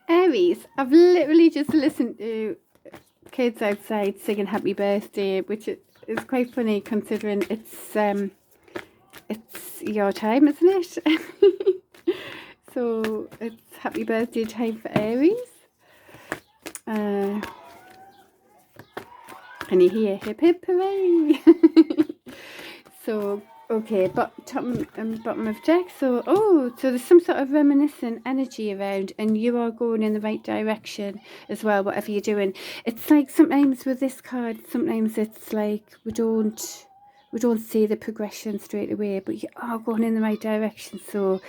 Aries, I've literally just listened to kids outside singing happy birthday, which is quite funny considering it's your time, isn't it? So it's happy birthday time for Aries. And you hear hip hip hooray. So okay, bottom and bottom of deck. So so there's some sort of reminiscent energy around, and you are going in the right direction as well, whatever you're doing. It's like sometimes with this card, sometimes it's like we don't see the progression straight away, but you are going in the right direction. So,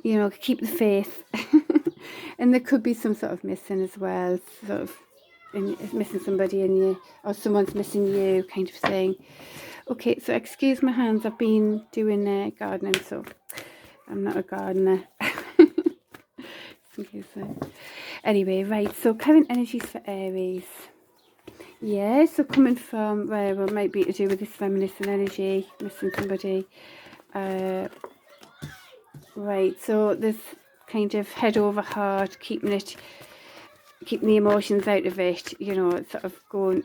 you know, keep the faith. And there could be some sort of missing as well, sort of missing somebody in you, or someone's missing you, kind of thing. Okay, so excuse my hands, I've been doing gardening, so I'm not a gardener. Anyway, right, so current energies for Aries. Yeah, so coming from, well, it might be to do with this reminiscent energy, missing somebody. Right, so this kind of head over heart, keeping the emotions out of it, you know, sort of going,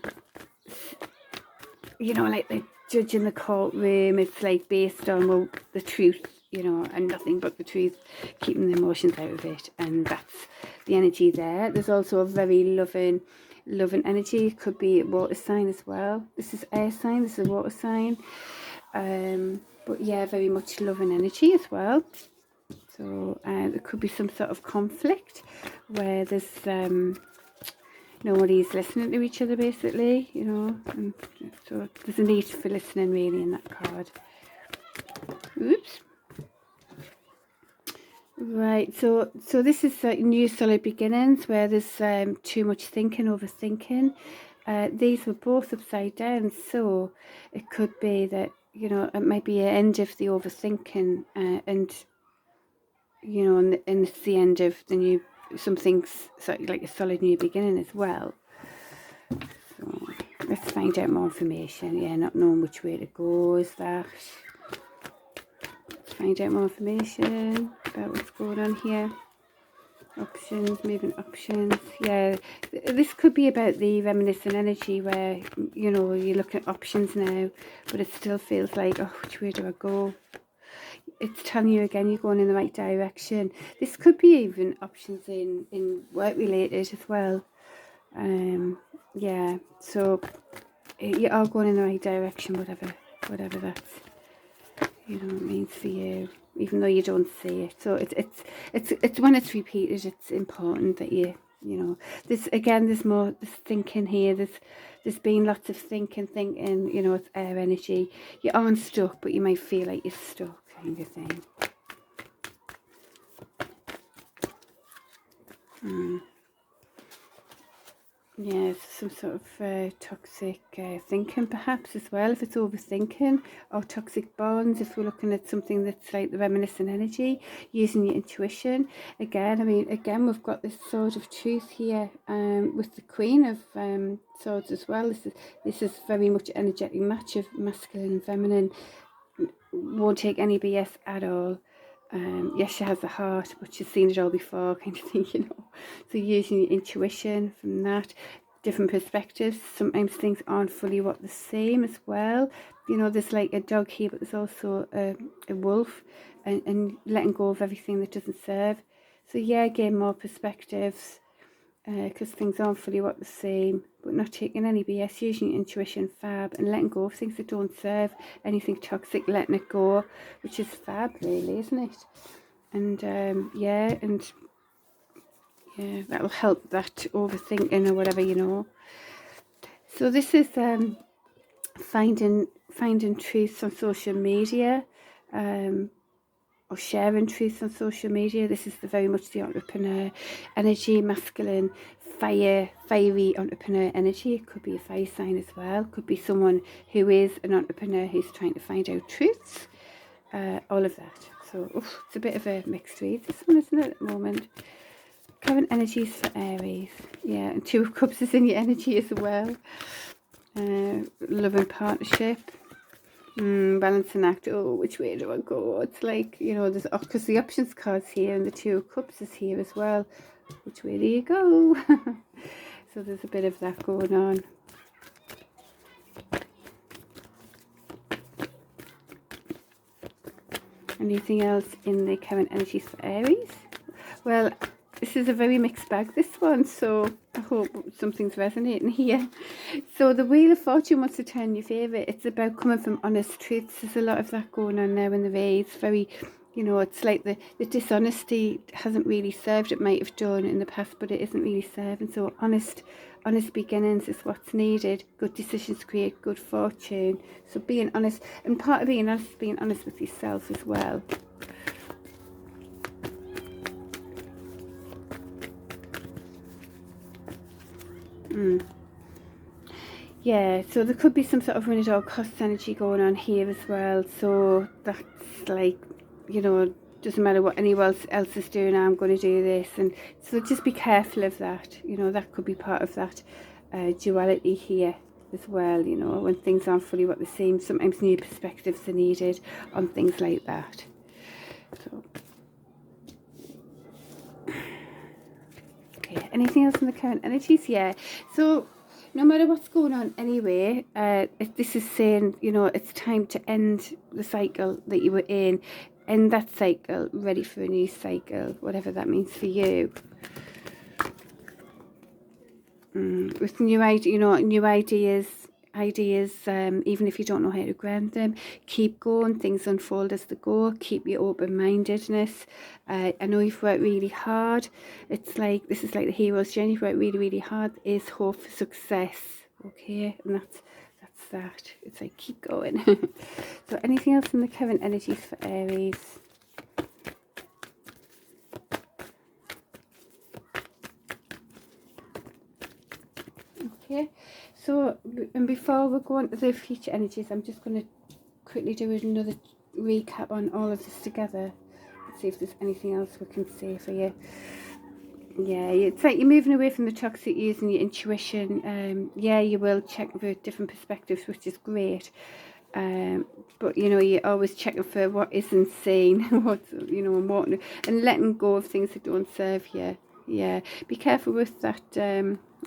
you know, like the judge in the courtroom. It's like based on, well, the truth, you know, and nothing but the truth, keeping the emotions out of it. And that's the energy there. There's also a very loving energy. It could be a water sign as well. This is air sign, this is a water sign. But yeah, very much loving energy as well. So there could be some sort of conflict where there's nobody's listening to each other, basically, you know, and so there's a need for listening really in that card. Oops. Right, so this is new solid beginnings, where there's too much thinking, overthinking. These were both upside down, so it could be that, you know, it might be an end of the overthinking, and you know, and it's the end of the new, something's sort of like a solid new beginning as well. So let's find out more information. Yeah, not knowing which way to go is that. Let's find out more information about what's going on here. Options, moving options. Yeah, this could be about the reminiscent energy where, you know, you look at options now, but it still feels like, oh, which way do I go? It's telling you again, you're going in the right direction. This could be even options in work related as well. Yeah, so you are going in the right direction, whatever that's, you know, it means for you, even though you don't see it. So it's when it's repeated, it's important that you know, there's more, this thinking here, there's been lots of thinking, you know, it's air energy. You aren't stuck, but you might feel like you're stuck, kind of thing. Yeah, some sort of toxic thinking perhaps as well, if it's overthinking, or toxic bonds, if we're looking at something that's like the reminiscent energy, using your intuition. Again, I mean, again, we've got this sword of truth here with the Queen of Swords as well. This is very much an energetic match of masculine and feminine. Won't take any BS at all. Yes, she has the heart, but she's seen it all before, kind of thing, you know. So using your intuition from that, different perspectives. Sometimes things aren't fully what the same as well. You know, there's like a dog here, but there's also a wolf, and letting go of everything that doesn't serve. So yeah, gain more perspectives, because things aren't fully what the same, but not taking any BS, using your intuition, fab, and letting go of things that don't serve, anything toxic, letting it go, which is fab really, isn't it? And yeah, that'll help that overthinking or whatever, you know. So this is finding truths on social media, or sharing truths on social media. This is very much the entrepreneur energy, masculine, fiery entrepreneur energy. It could be a fire sign as well. Could be someone who is an entrepreneur who's trying to find out truths. All of that. So it's a bit of a mixed read, this one, isn't it, at the moment? Current energies for Aries. Yeah, and Two of Cups is in your energy as well. Love and partnership. Balancing act. Oh, which way do I go? It's like, you know, there's, because the options cards here, and the Two of Cups is here as well. Which way do you go? So there's a bit of that going on. Anything else in the current energies for Aries? Well, this is a very mixed bag, this one, so I hope something's resonating here. So the Wheel of Fortune wants to turn in your favour. It's about coming from honest truths. There's a lot of that going on now in the way. It's very, you know, it's like the dishonesty hasn't really served. It might have done in the past, but it isn't really serving. So honest beginnings is what's needed. Good decisions create good fortune. So being honest, and part of being honest is being honest with yourself as well. Yeah, so there could be some sort of run at all costs energy going on here as well. So that's like, you know, doesn't matter what anyone else is doing, I'm going to do this. And so just be careful of that. You know, that could be part of that duality here as well. You know, when things aren't fully what they seem, sometimes new perspectives are needed on things like that. So, okay, anything else in the current energies? Yeah, so no matter what's going on anyway, this is saying, you know, it's time to end the cycle that you were in, end that cycle, ready for a new cycle, whatever that means for you. With new ideas, even if you don't know how to ground them, keep going. Things unfold as they go. Keep your open-mindedness. I know you've worked really hard. It's like, this is like the hero's journey. You've worked really, really hard. There is hope for success. Okay, and that's that. It's like, keep going. So anything else in the current energies for Aries? Okay, so, and before we go on to the future energies, I'm just going to quickly do another recap on all of this together. Let's see if there's anything else we can say for you. Yeah, it's like you're moving away from the toxic, using your intuition. Yeah, you will check for different perspectives, which is great. But you know, you're always checking for what isn't seen, what's, you know, and letting go of things that don't serve you. Yeah, be careful with that.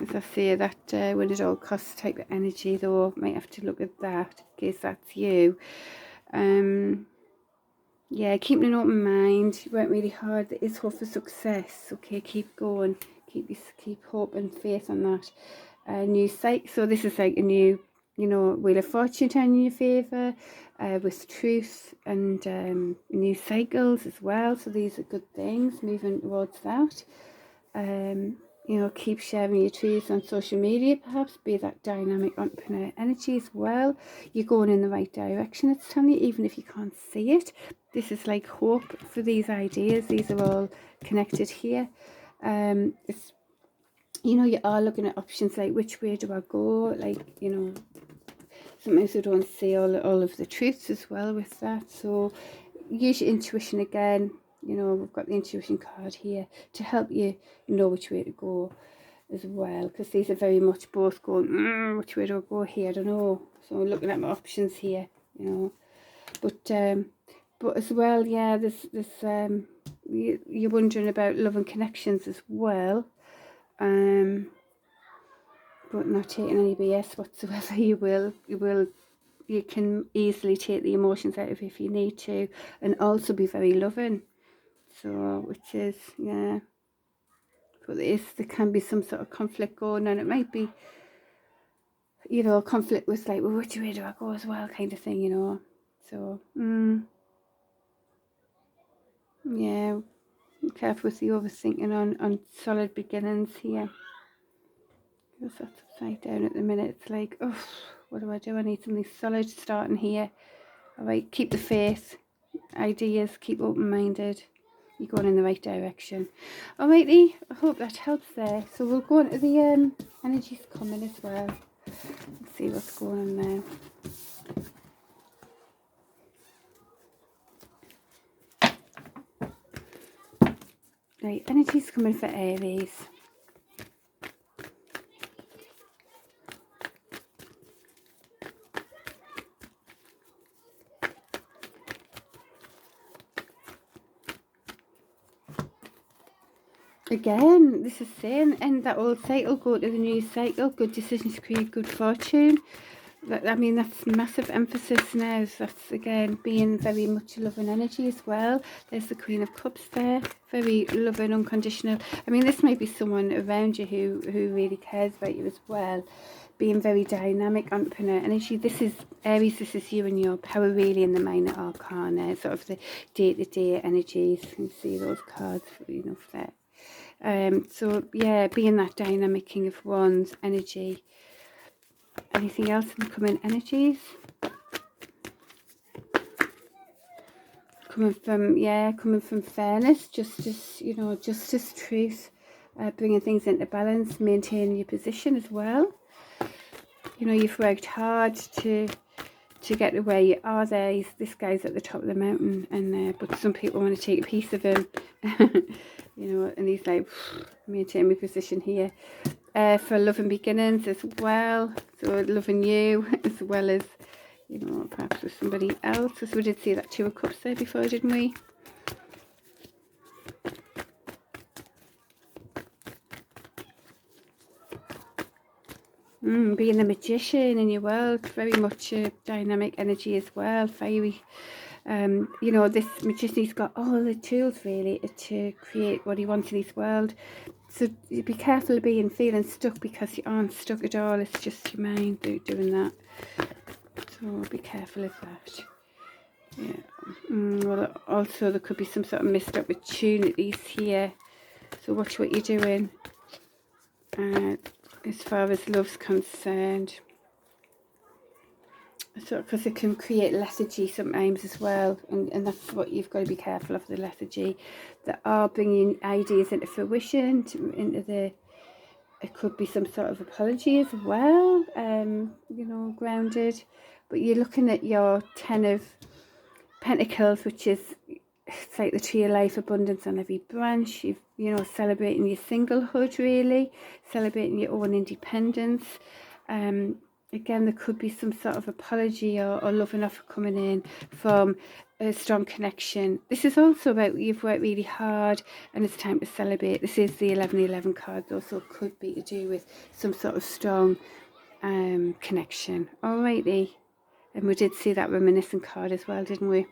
As I say, that when it all costs type of energy, though, might have to look at that in case that's you. Yeah, keeping an open mind. You work really hard. There is hope for success. Okay, keep going. Keep hope and faith on that. New cycle. So this is like a new, you know, Wheel of Fortune turning in your favour, with truth and new cycles as well. So these are good things. Moving towards that. You know, keep sharing your truths on social media, perhaps, be that dynamic entrepreneur energy as well. You're going in the right direction, it's telling you, even if you can't see it. This is like hope for these ideas. These are all connected here. It's, you know, you are looking at options like, which way do I go? Like, you know, sometimes we don't see all of the truths as well with that. So use your intuition again. You know, we've got the intuition card here to help you know which way to go as well, because these are very much both going, which way do I go here? I don't know. So I'm looking at my options here, you know. But as well, yeah, you're wondering about love and connections as well. But not taking any BS whatsoever. You can easily take the emotions out of it if you need to, and also be very loving. So, which is, yeah. But there can be some sort of conflict going on. It might be, you know, conflict with like, well, which way do I go as well, kind of thing, you know. So, yeah, be careful with the overthinking on solid beginnings here. Because that's upside down at the minute. It's like, oh, what do I do? I need something solid starting here. All right, keep the faith, ideas, keep open-minded. You're going in the right direction. Alrighty, I hope that helps there. So we'll go on to the energies coming as well. Let's see what's going on there. Right, energies coming for Aries. Again, this is saying, end that old cycle, go to the new cycle, good decisions create good fortune. I mean, that's massive emphasis now. That's, again, being very much loving energy as well. There's the Queen of Cups there, very loving, unconditional. I mean, this may be someone around you who really cares about you as well. Being very dynamic, entrepreneur energy. This is Aries, this is you and your power really in the minor arcana, sort of the day-to-day energies. You can see those cards, you know, there. So, yeah, being that dynamic King of Wands energy. Anything else in the coming energies? Coming from fairness, justice, you know, justice, truth, bringing things into balance, maintaining your position as well. You know, you've worked hard to get to where you are there. This guy's at the top of the mountain, and but some people want to take a piece of him. You know, and he's like, maintain my position here. For love and beginnings as well, so loving you as well as, you know, perhaps with somebody else, because we did see that Two of Cups there before, didn't we? Being the magician in your world, very much a dynamic energy as well, fiery. You know, this magician, he's got all the tools really to create what he wants in his world. So be careful of feeling stuck, because you aren't stuck at all. It's just your mind doing that. So be careful of that. Yeah. Well, also there could be some sort of missed opportunities here. So watch what you're doing. As far as love's concerned. So, because it can create lethargy sometimes as well, and that's what you've got to be careful of, the lethargy that are bringing ideas into fruition, it could be some sort of apology as well, you know, grounded. But you're looking at your 10 of Pentacles, which is, it's like the tree of life, abundance on every branch. You know, celebrating your singlehood really, celebrating your own independence. Again, there could be some sort of apology or love and offer coming in from a strong connection. This is also about you've worked really hard and it's time to celebrate. This is the 1111 card, also could be to do with some sort of strong connection. Alrighty. And we did see that reminiscent card as well, didn't we?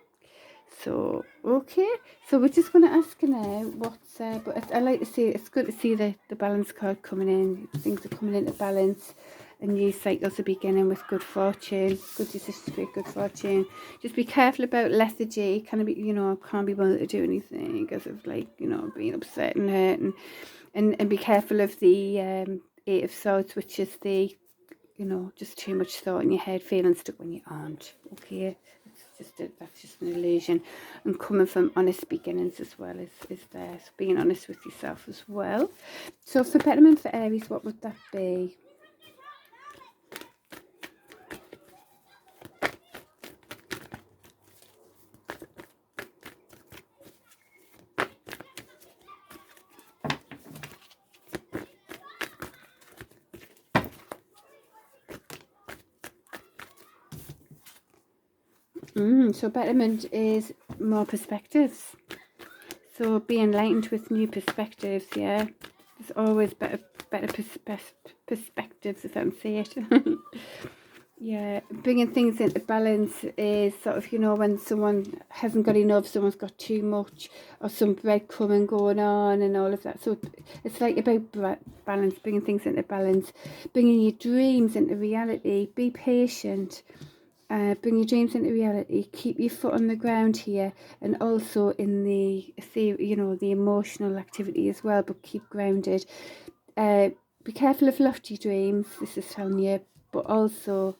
So, okay. So we're just going to ask now what's... but I like to see... It's good to see the balance card coming in. Things are coming into balance. And new cycles are beginning with good fortune. Good decisions create good fortune. Just be careful about lethargy. Can't be, you know, can't be bothered to do anything because of, like, you know, being upset and hurt. And be careful of the 8 of Swords, which is the... you know, just too much thought in your head, feeling stuck when you aren't. Okay, that's just an illusion. And coming from honest beginnings as well is there. So being honest with yourself as well. So for betterment for Aries, what would that be? So betterment is more perspectives. So be enlightened with new perspectives, yeah. There's always better perspectives, if I can say it. Yeah, bringing things into balance is sort of, you know, when someone hasn't got enough, someone's got too much, or some breadcrumbing going on and all of that. So it's like about balance, bringing things into balance, bringing your dreams into reality. Be patient. Bring your dreams into reality. Keep your foot on the ground here, and also in the you know, the emotional activity as well. But keep grounded. Be careful of lofty dreams. This is telling you, but also,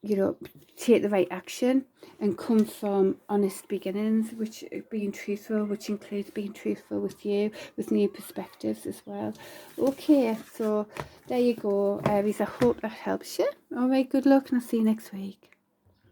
you know, take the right action and come from honest beginnings, which being truthful, which includes being truthful with you, with new perspectives as well. Okay, so there you go, Aries. I hope that helps you. All right, good luck, and I'll see you next week.